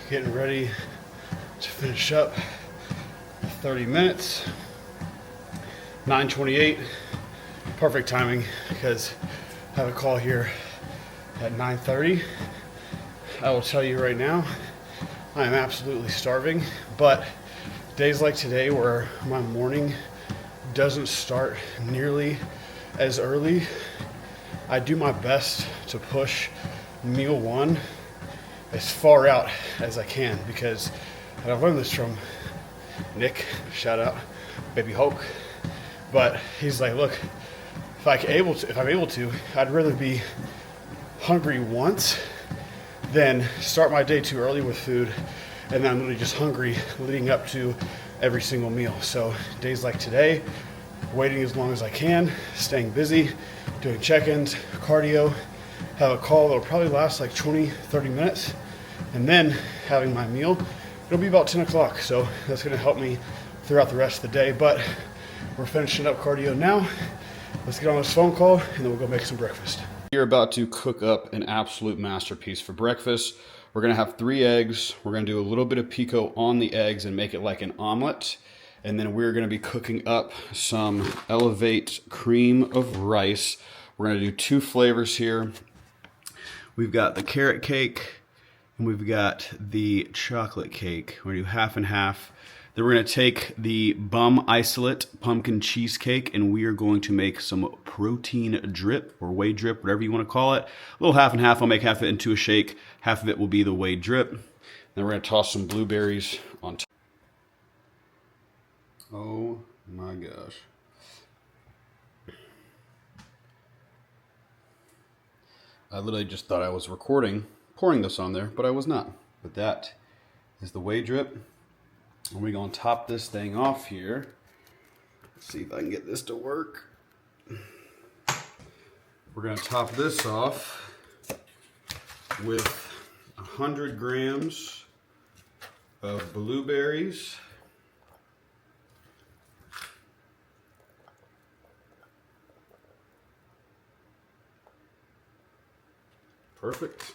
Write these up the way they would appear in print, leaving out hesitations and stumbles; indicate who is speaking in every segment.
Speaker 1: getting ready to finish up 30 minutes. 9:28, perfect timing because I have a call here at 9:30. I will tell you right now, I am absolutely starving, but days like today where my morning doesn't start nearly as early, I do my best to push meal one as far out as I can, because and I've learned this from Nick, shout out Baby Hulk, but he's like, look, if I'm able to, I'd rather be hungry once than start my day too early with food and then I'm literally just hungry leading up to every single meal. So days like today, waiting as long as I can, staying busy, doing check-ins, cardio, have a call that'll probably last like 20, 30 minutes, and then having my meal. It'll be about 10 o'clock, so that's gonna help me throughout the rest of the day, but we're finishing up cardio now. Let's get on this phone call, and then we'll go make some breakfast. You're about to cook up an absolute masterpiece for breakfast. We're gonna have 3 eggs. We're gonna do a little bit of pico on the eggs and make it like an omelet. And then we're gonna be cooking up some Elevate cream of rice. We're gonna do 2 flavors here. We've got the carrot cake and we've got the chocolate cake. We're gonna do half and half. Then we're gonna take the Bum Isolate pumpkin cheesecake and we are going to make some protein drip or whey drip, whatever you wanna call it. A little half and half. I'll make half of it into a shake. Half of it will be the whey drip. Then we're gonna toss some blueberries on top. Oh my gosh. I literally just thought I was pouring this on there, but I was not. But that is the whey drip. And we're gonna top this thing off here. Let's see if I can get this to work. We're gonna top this off with 100 grams of blueberries. Perfect.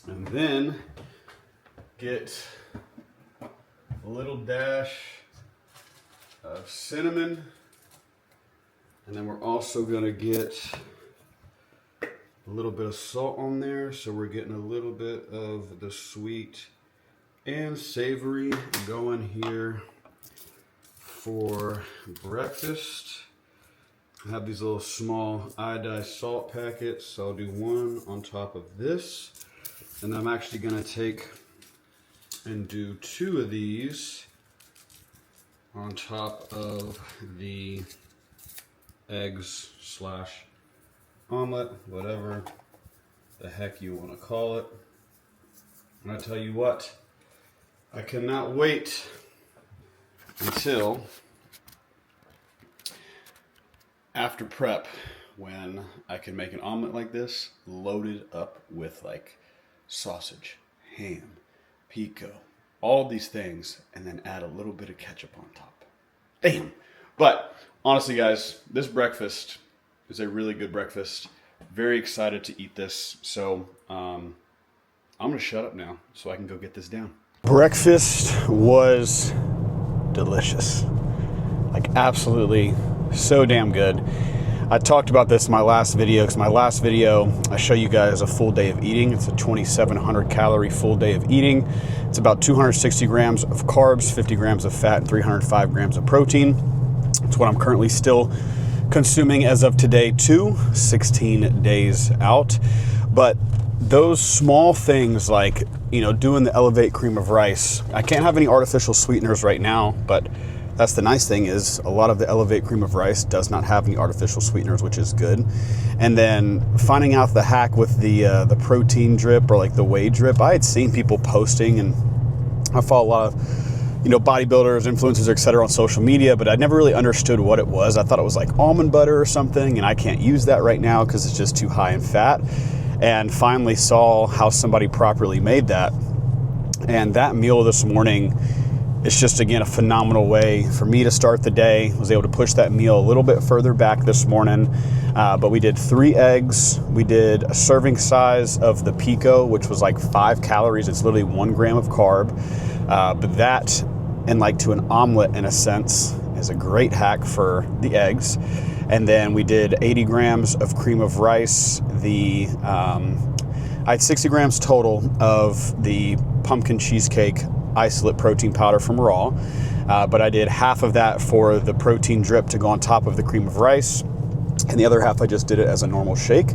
Speaker 1: And then get a little dash of cinnamon. And then we're also going to get a little bit of salt on there. So we're getting a little bit of the sweet and savory going here for breakfast. I have these little small iodized salt packets, so I'll do 1 on top of this. And I'm actually gonna take and do 2 of these on top of the eggs slash omelet, whatever the heck you wanna call it. And I tell you what, I cannot wait until after prep when I can make an omelet like this, loaded up with like sausage, ham, pico, all these things, and then add a little bit of ketchup on top. Damn. But honestly, guys, this breakfast is a really good breakfast. Very excited to eat this. So I'm gonna shut up now so I can go get this down. Breakfast was delicious. Like absolutely so damn good. I talked about this in my last video, because my last video, I show you guys a full day of eating. It's a 2,700 calorie full day of eating. It's about 260 grams of carbs, 50 grams of fat, and 305 grams of protein. It's what I'm currently still consuming as of today too, 16 days out. But those small things like, you know, doing the Elevate cream of rice, I can't have any artificial sweeteners right now, but that's the nice thing is a lot of the Elevate cream of rice does not have any artificial sweeteners, which is good. And then finding out the hack with the protein drip or like the whey drip, I had seen people posting, and I follow a lot of, you know, bodybuilders, influencers, etc. on social media, but I never really understood what it was. I thought it was like almond butter or something, and I can't use that right now because it's just too high in fat. And finally saw how somebody properly made that. And that meal this morning
Speaker 2: It's just, again, a phenomenal way for me to start the day. Was able to push that meal a little bit further back this morning. But we did 3 eggs. We did a serving size of the Pico, which was like 5 calories. It's literally 1 gram of carb. But that, and like to an omelet in a sense, is a great hack for the eggs. And then we did 80 grams of cream of rice. I had 60 grams total of the pumpkin cheesecake isolate protein powder from Raw, but I did half of that for the protein drip to go on top of the cream of rice, and the other half I just did it as a normal shake.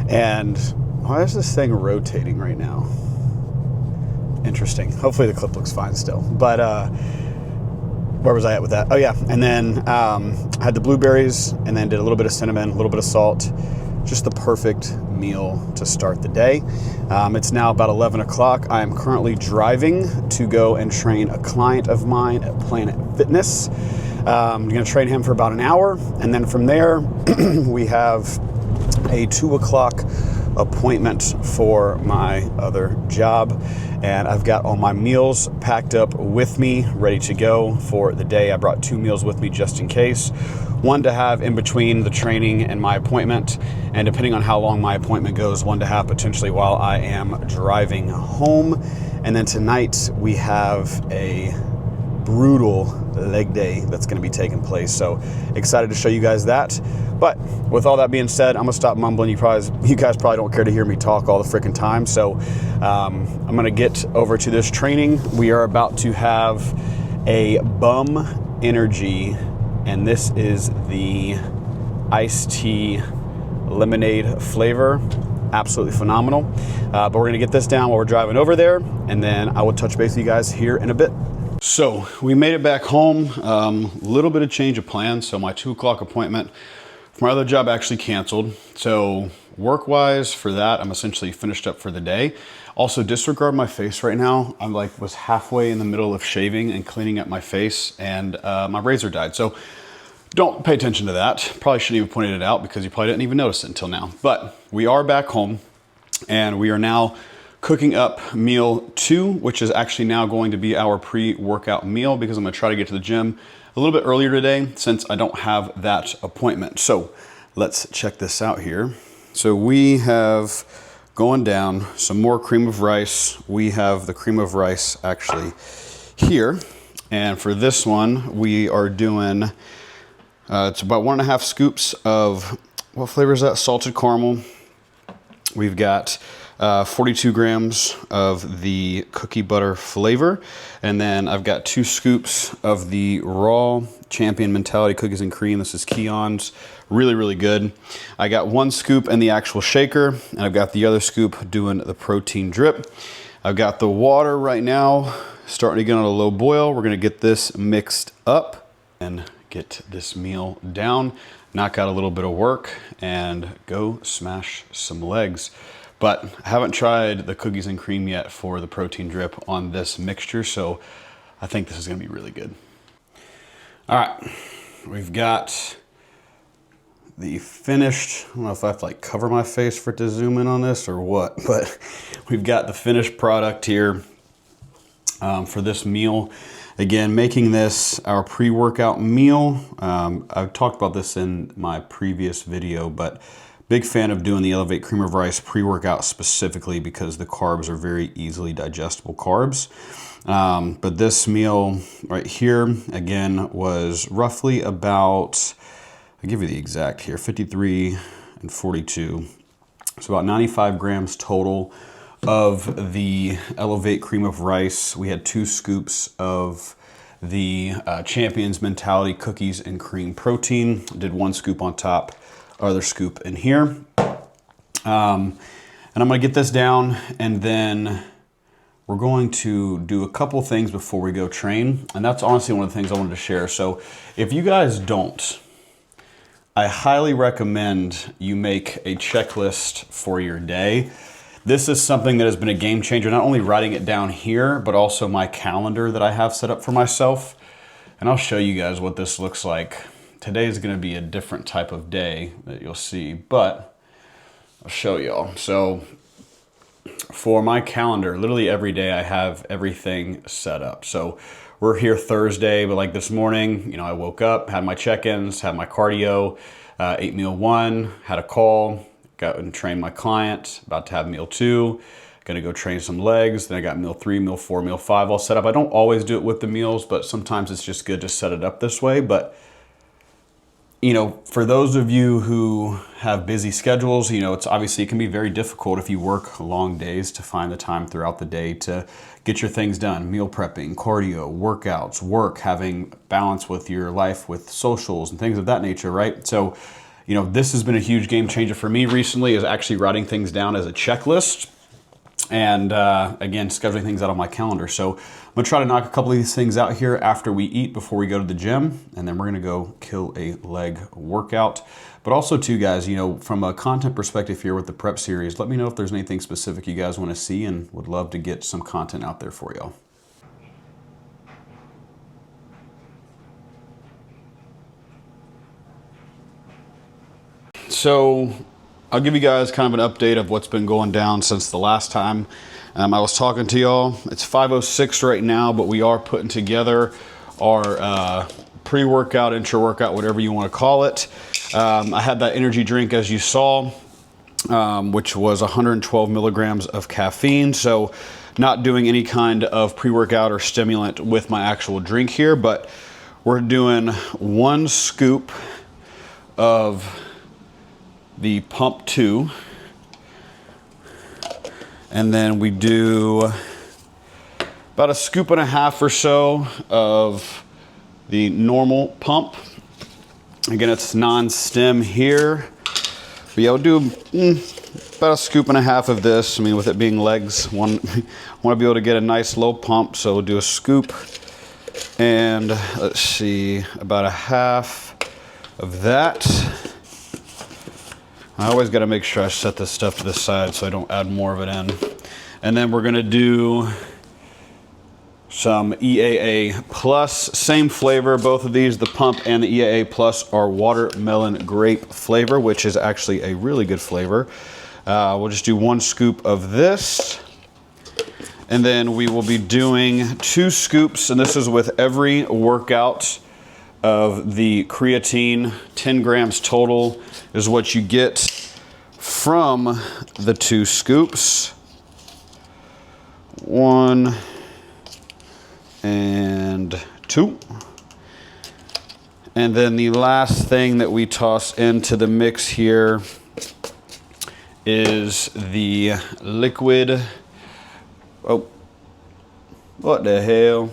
Speaker 2: And why is this thing rotating right now? Interesting. Hopefully the clip looks fine still. But where was I at with that? Oh yeah, and then I had the blueberries, and then did a little bit of cinnamon, a little bit of salt. Just the perfect meal to start the day. It's now about 11 o'clock. I am currently driving to go and train a client of mine at Planet Fitness. I'm going to train him for about an hour, and then from there we have a 2 o'clock appointment for my other job, and I've got all my meals packed up with me, ready to go for the day. I brought 2 meals with me just in case. One to have in between the training and my appointment, and depending on how long my appointment goes, one to have potentially while I am driving home. And then tonight we have a brutal leg day that's going to be taking place. So excited to show you guys that. But with all that being said, I'm gonna stop mumbling. You guys probably don't care to hear me talk all the freaking time. So I'm gonna get over to this training. We are about to have a Bum Energy, and this is the iced tea lemonade flavor. Absolutely phenomenal. But we're gonna get this down while we're driving over there, and then I will touch base with you guys here in a bit. So we made it back home. A little bit of change of plans. So my 2 o'clock appointment for my other job actually canceled. So work-wise for that, I'm essentially finished up for the day. Also, disregard my face right now. I'm was halfway in the middle of shaving and cleaning up my face, and my razor died. So don't pay attention to that. Probably shouldn't even pointed it out because you probably didn't even notice it until now. But we are back home, and we are now cooking up meal 2, which is actually now going to be our pre-workout meal, because I'm gonna try to get to the gym a little bit earlier today since I don't have that appointment. So let's check this out here. So we have going down some more cream of rice. We have the cream of rice actually here. And for this one, we are doing, it's about 1.5 scoops of, what flavor is that? Salted caramel. We've got 42 grams of the cookie butter flavor. And then I've got 2 scoops of the raw Champion Mentality cookies and cream. This is Keon's. Really, really good. I got 1 scoop in the actual shaker, and I've got the other scoop doing the protein drip. I've got the water right now starting to get on a low boil. We're gonna get this mixed up and get this meal down, knock out a little bit of work, and go smash some legs. But I haven't tried the cookies and cream yet for the protein drip on this mixture, so I think this is gonna be really good. All right, we've got the finished, I don't know if I have to cover my face for it to zoom in on this or what, but we've got the finished product here for this meal. Again, making this our pre-workout meal. I've talked about this in my previous video, but big fan of doing the Elevate Cream of Rice pre-workout specifically because the carbs are very easily digestible carbs. But this meal right here, again, was roughly about, I'll give you the exact here, 53 and 42. So about 95 grams total of the Elevate Cream of Rice. We had 2 scoops of the Champions Mentality cookies and cream protein. Did 1 scoop on top, other scoop in here. And I'm gonna get this down, and then we're going to do a couple things before we go train. And that's honestly one of the things I wanted to share. So if you guys don't, I highly recommend you make a checklist for your day. This is something that has been a game changer, not only writing it down here, but also my calendar that I have set up for myself. And I'll show you guys what this looks like. Today is gonna be a different type of day that you'll see, but I'll show y'all. So for my calendar, literally every day I have everything set up. So we're here Thursday, but like this morning, you know, I woke up, had my check-ins, had my cardio, ate meal 1, had a call, got and trained my client, about to have meal 2, gonna go train some legs, then I got meal 3, meal 4, meal 5 all set up. I don't always do it with the meals, but sometimes it's just good to set it up this way. But you know, for those of you who have busy schedules, you know, it's obviously, it can be very difficult if you work long days to find the time throughout the day to get your things done. Meal prepping, cardio, workouts, work, having balance with your life, with socials and things of that nature, right? So, you know, this has been a huge game changer for me recently, is actually writing things down as a checklist. And again, scheduling things out on my calendar. So I'm gonna try to knock a couple of these things out here after we eat, before we go to the gym, and then we're gonna go kill a leg workout. But also too, guys, you know, from a content perspective here with the prep series, let me know if there's anything specific you guys wanna see, and would love to get some content out there for y'all. So I'll give you guys kind of an update of what's been going down since the last time I was talking to y'all. It's 5:06 right now, but we are putting together our pre-workout, intra-workout, whatever you want to call it. I had that energy drink, as you saw, which was 112 milligrams of caffeine. So not doing any kind of pre-workout or stimulant with my actual drink here, but we're doing 1 scoop of the Pump 2, and then we do about 1.5 scoops or so of the normal pump. Again, it's non-stim here, but yeah, we'll do about 1.5 scoops of this. I mean, with it being legs, want to be able to get a nice low pump, so we'll do a scoop, and let's see, about 1/2 of that. I always got to make sure I set this stuff to the side so I don't add more of it in. And then we're going to do some EAA Plus, same flavor. Both of these, the Pump and the EAA Plus, are watermelon grape flavor, which is actually a really good flavor. We'll just do 1 scoop of this. And then we will be doing 2 scoops, and this is with every workout, of the creatine. 10 grams total is what you get from the 2 scoops. 1 and 2. And then the last thing that we toss into the mix here is the liquid. Oh, what the hell?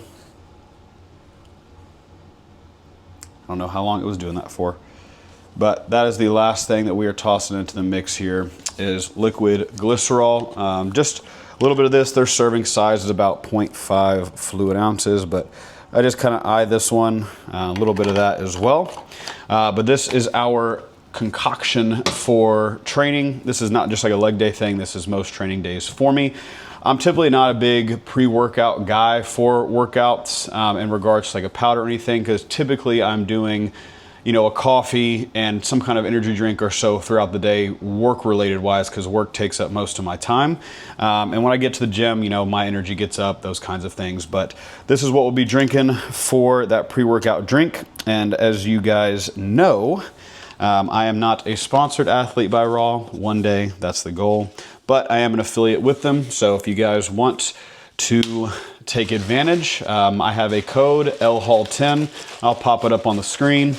Speaker 2: I don't know how long it was doing that for, but that is the last thing that we are tossing into the mix here, is liquid glycerol. Just a little bit of this. Their serving size is about 0.5 fluid ounces, but I just kind of eye this one, a little bit of that as well. But this is our concoction for training. This is not just like a leg day thing. This is most training days for me. I'm typically not a big pre-workout guy for workouts in regards to like a powder or anything, because typically I'm doing, you know, a coffee and some kind of energy drink or so throughout the day, work related wise, because work takes up most of my time. And when I get to the gym, you know, my energy gets up, those kinds of things. But this is what we'll be drinking for that pre-workout drink. And as you guys know, I am not a sponsored athlete by Raw. One day, that's the goal. But I am an affiliate with them. So if you guys want to take advantage, I have a code, LHAL10. I'll pop it up on the screen.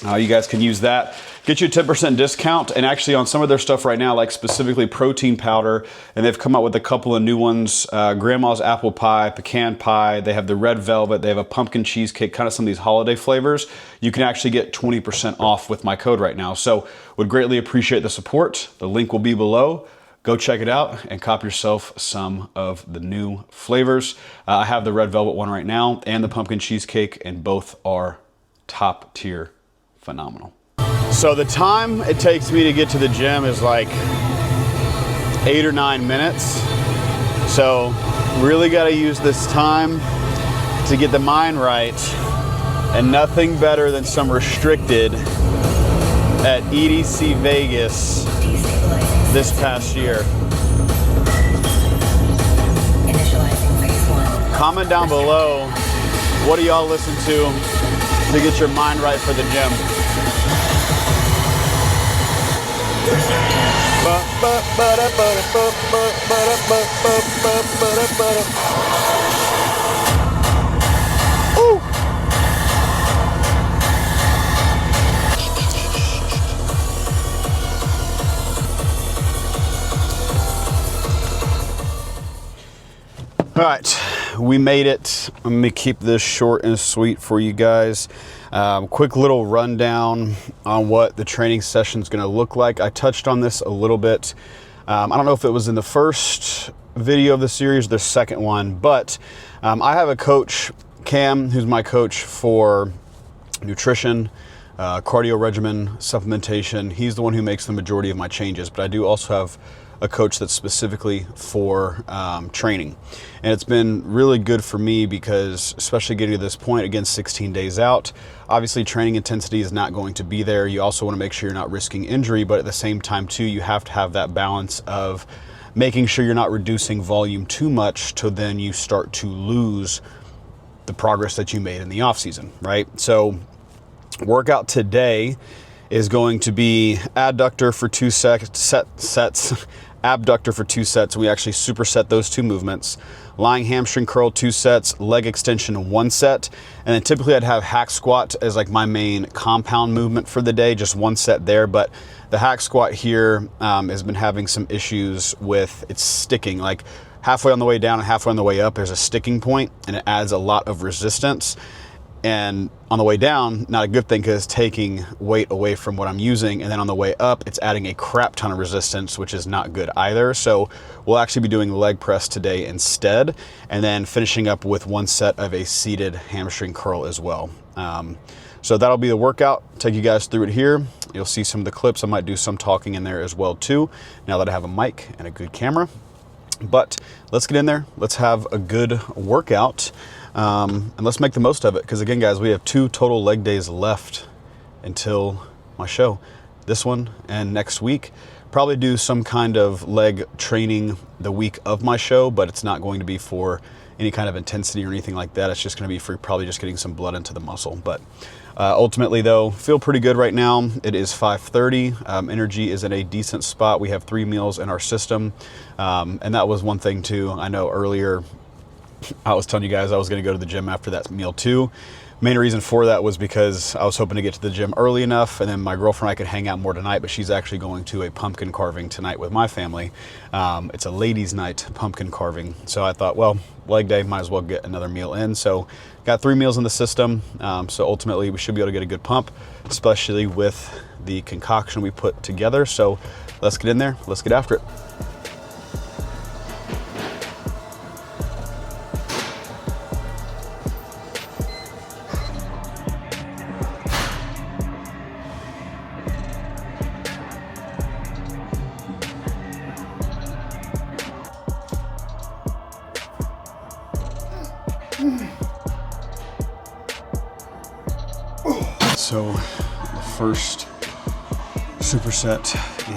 Speaker 2: You guys can use that. Get you a 10% discount. And actually on some of their stuff right now, like specifically protein powder, and they've come out with a couple of new ones, Grandma's apple pie, pecan pie, they have the red velvet, they have a pumpkin cheesecake, kind of some of these holiday flavors. You can actually get 20% off with my code right now. So would greatly appreciate the support. The link will be below. Go check it out and cop yourself some of the new flavors. I have the red velvet one right now and the pumpkin cheesecake, and both are top tier phenomenal. So the time it takes me to get to the gym is like 8 or 9 minutes. So really got to use this time to get the mind right, and nothing better than some restricted at EDC Vegas this past year. Comment down below, what do y'all listen to get your mind right for the gym? Ooh. All right, we made it. I'm gonna keep this short and sweet for you guys. Quick little rundown on what the training session is gonna look like. I touched on this a little bit. I don't know if it was in the first video of the series or the second one, but I have a coach, Cam, who's my coach for nutrition, cardio regimen, supplementation. He's the one who makes the majority of my changes, but I do also have a coach that's specifically for training. And it's been really good for me because, especially getting to this point, again, 16 days out, obviously training intensity is not going to be there. You also want to make sure you're not risking injury, but at the same time too, you have to have that balance of making sure you're not reducing volume too much to then you start to lose the progress that you made in the off season, right? So workout today is going to be adductor for 2 sets, abductor for 2 sets. We actually superset those 2 movements. Lying hamstring curl 2 sets, leg extension 1 set. And then typically I'd have hack squat as like my main compound movement for the day, just 1 set there. But the hack squat here has been having some issues with its sticking. Like halfway on the way down and halfway on the way up, there's a sticking point and it adds a lot of resistance. And on the way down, not a good thing because it's taking weight away from what I'm using. And then on the way up, it's adding a crap ton of resistance, which is not good either. So we'll actually be doing leg press today instead, and then finishing up with 1 set of a seated hamstring curl as well. So that'll be the workout. Take you guys through it here. You'll see some of the clips. I might do some talking in there as well too, now that I have a mic and a good camera. But let's get in there. Let's have a good workout. And let's make the most of it, because again, guys, we have 2 total leg days left until my show. This one and next week. Probably do some kind of leg training the week of my show, but it's not going to be for any kind of intensity or anything like that. It's just going to be for probably just getting some blood into the muscle. But ultimately, though, feel pretty good right now. It is 5:30. Energy is in a decent spot. We have 3 meals in our system, and that was one thing too. I know earlier I was telling you guys I was going to go to the gym after that meal too. Main reason for that was because I was hoping to get to the gym early enough, and then my girlfriend and I could hang out more tonight, but she's actually going to a pumpkin carving tonight with my family. It's a ladies' night pumpkin carving. So I thought, well, leg day, might as well get another meal in. So got 3 meals in the system. So ultimately we should be able to get a good pump, especially with the concoction we put together. So let's get in there. Let's get after it. So the first superset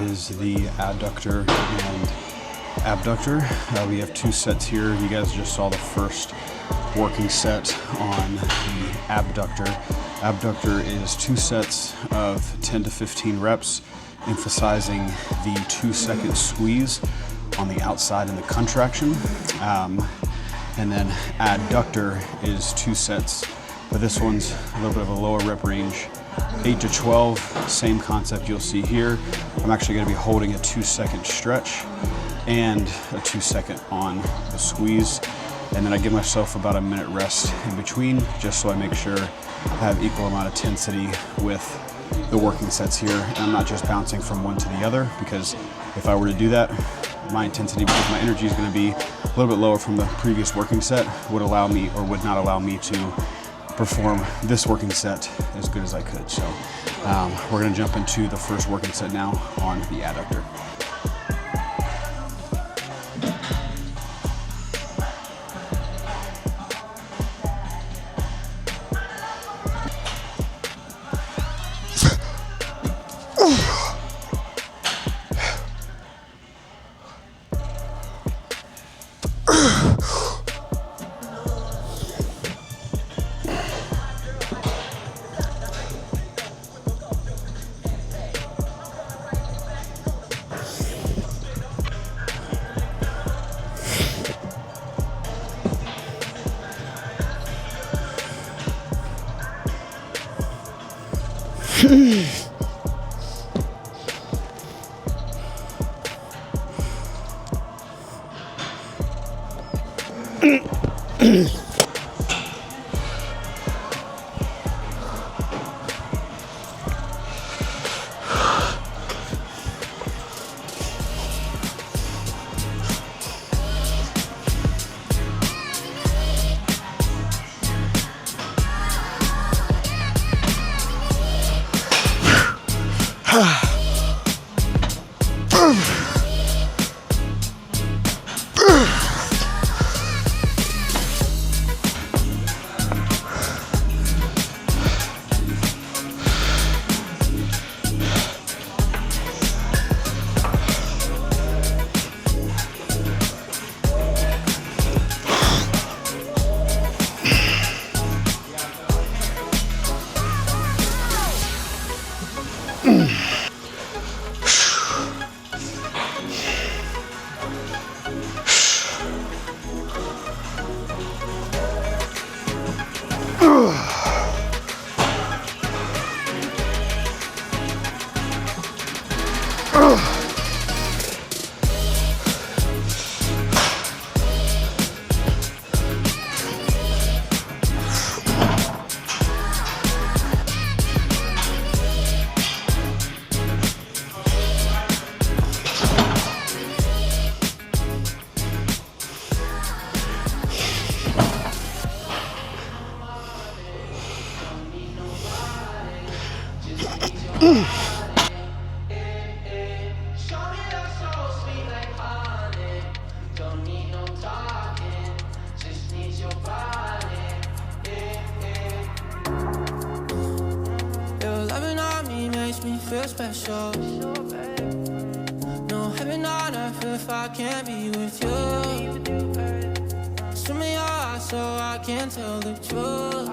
Speaker 2: is the adductor and abductor. We have 2 sets here. You guys just saw the first working set on the abductor. Abductor is 2 sets of 10 to 15 reps, emphasizing the 2-second squeeze on the outside in the contraction. And then adductor is 2 sets, but this one's a little bit of a lower rep range, 8 to 12, same concept you'll see here. I'm actually gonna be holding a 2-second stretch and a 2-second on the squeeze. And then I give myself about a minute rest in between, just so I make sure I have equal amount of intensity with the working sets here. And I'm not just bouncing from one to the other, because if I were to do that, my intensity, because my energy is gonna be a little bit lower from the previous working set, would allow me, or would not allow me to perform this working set as good as I could. So we're gonna jump into the first working set now on the adductor.
Speaker 3: Feel special. No heaven on earth if I can't be with you. Swim in your eyes so I can tell the truth.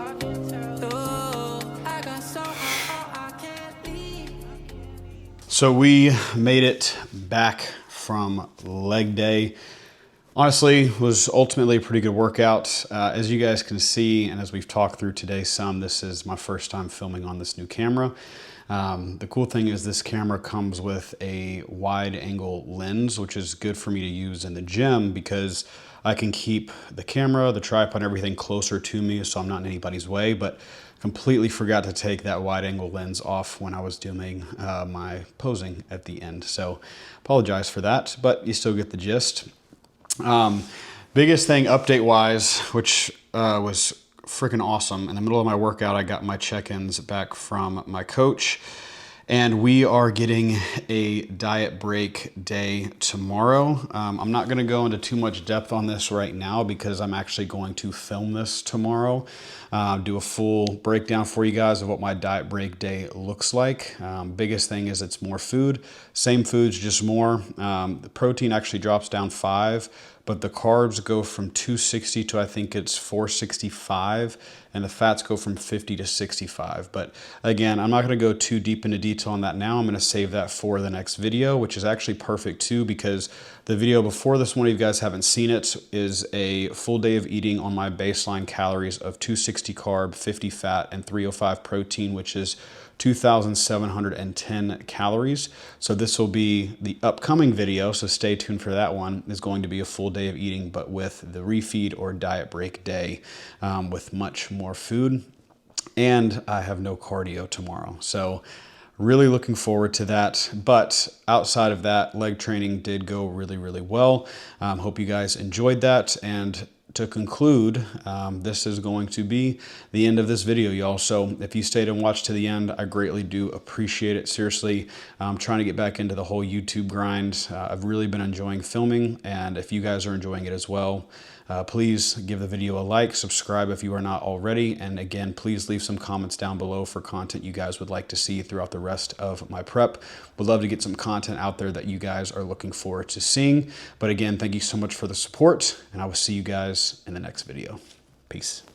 Speaker 3: I got so high I can't leave.
Speaker 2: So we made it back from leg day. Honestly, was ultimately a pretty good workout. As you guys can see, and as we've talked through today some, this is my first time filming on this new camera. The cool thing is this camera comes with a wide angle lens, which is good for me to use in the gym because I can keep the camera, the tripod, everything closer to me so I'm not in anybody's way, but completely forgot to take that wide angle lens off when I was doing my posing at the end. So apologize for that, but you still get the gist. Biggest thing update wise, which was freaking awesome. In the middle of my workout, I got my check-ins back from my coach, and we are getting a diet break day tomorrow. I'm not going to go into too much depth on this right now because I'm actually going to film this tomorrow, do a full breakdown for you guys of what my diet break day looks like. Biggest thing is it's more food, same foods, just more. The protein actually drops down 5, but the carbs go from 260 to I think it's 465, and the fats go from 50 to 65. But again, I'm not gonna go too deep into detail on that now. I'm gonna save that for the next video, which is actually perfect too, because the video before this one, if you guys haven't seen it, is a full day of eating on my baseline calories of 260 carb, 50 fat, and 305 protein, which is 2,710 calories. So this will be the upcoming video, so stay tuned for that one. Is going to be a full day of eating, but with the refeed or diet break day, with much more food. And I have no cardio tomorrow. So really looking forward to that. But outside of that, leg training did go really, really well. Hope you guys enjoyed that. And to conclude, this is going to be the end of this video, y'all. So if you stayed and watched to the end, I greatly do appreciate it. Seriously, I'm trying to get back into the whole YouTube grind. I've really been enjoying filming, and if you guys are enjoying it as well, please give the video a like, subscribe if you are not already, and again, please leave some comments down below for content you guys would like to see throughout the rest of my prep. Would love to get some content out there that you guys are looking forward to seeing. But again, thank you so much for the support, and I will see you guys in the next video. Peace.